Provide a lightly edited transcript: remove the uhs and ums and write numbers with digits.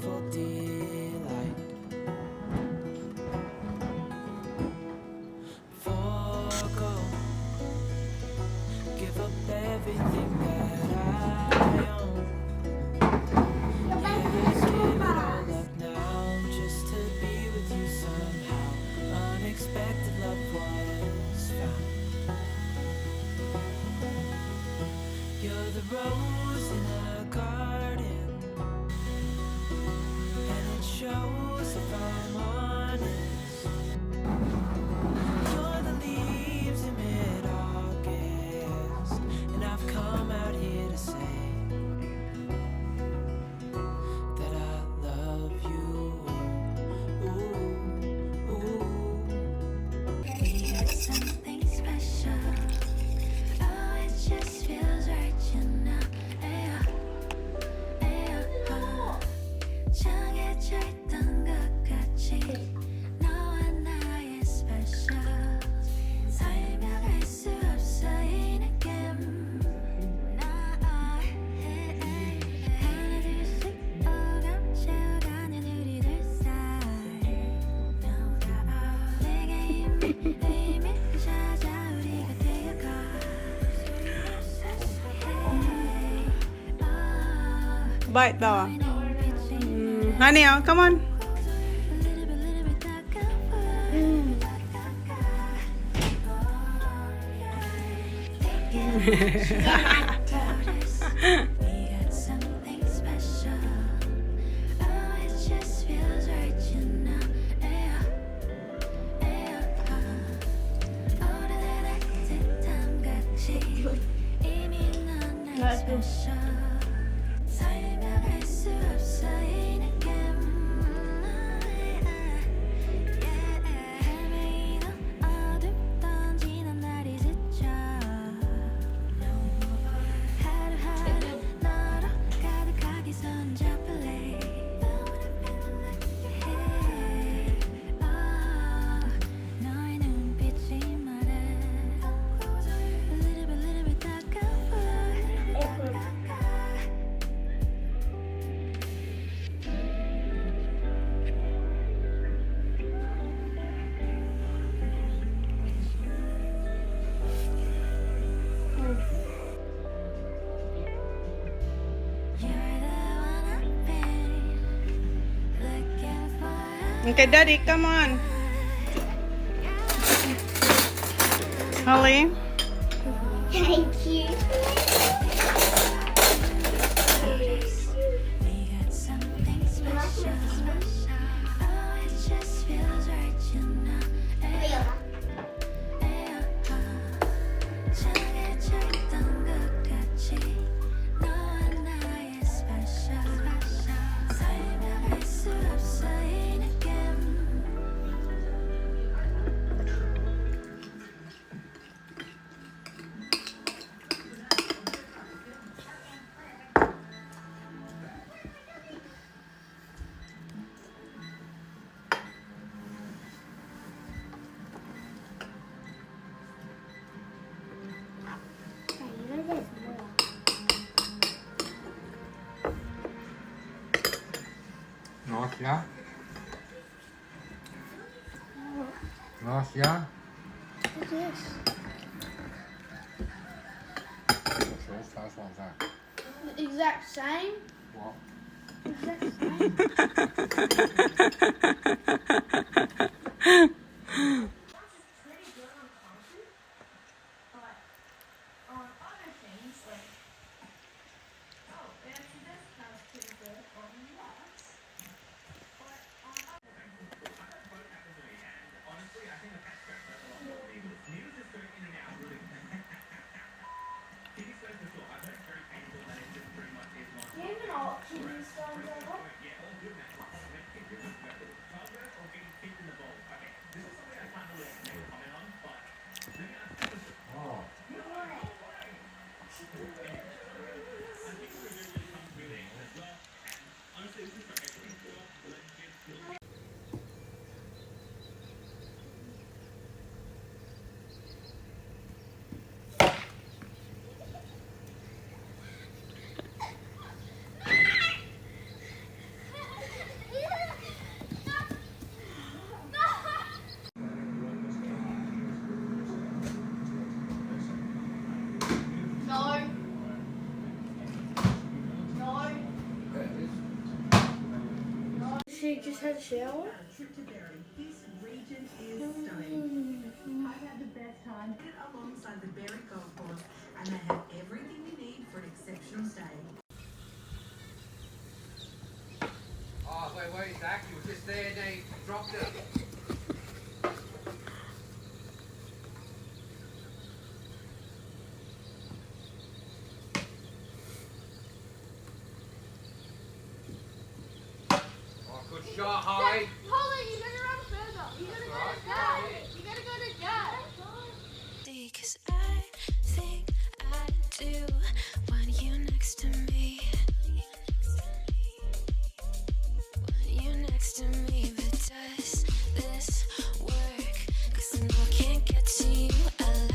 wonderful delight. Forgo, give up everything that I own. Yeah, give it all up now, just to be with you somehow. Unexpected love was found. You're the rose in a garden, and it shows if I'm honest. You're the leaves in mid-August, and I've come out here to say that I love you. Ooh, ooh. We got something special. Oh, it just feels right, you know. Ayo, ayo, 정해져 있던 것 같이 너와 나의 special. 설명할 수 없어 이 느낌. 하나둘씩 오감 채워가는 우리들 사이. 내게 이미 찾아 우리가 되어가. Bite daw. Honey, oh, come on. We got something special. Oh, it just feels right, you know. Ayo, ayo, 오래된 듯한 같이 이미 넌 나의 special. 설명할 수 없어 이 느낌. 헤매이는 어둠 던지는 날이 스쳐. 하루하루 너로 가득하게 손잡을래. 너의 눈빛이 말해. A little bit 따가워. You're the one I've been looking for. Okay, Daddy, come on. Holly. Thank you. We got something special. Oh, it just feels right, you know. Ayo, ayo, 정해져 있던 것 같이 너와 나의 special. 설명할 수 없어 이 느낌. Nausea? Nausea? Yes. So fast one's that? The exact same. What? Exact same. You have an option in stones over? she just had a shower? Trip to Berry. This region is stunning. I've had the best time alongside the Berry Golf Course, and they have everything you need for an exceptional stay. Oh, wait, Zach, you were just there and they dropped it. Oh, good shot, Holly. Holly, you gotta run further. You gotta go to Dad. You gotta go to Dad.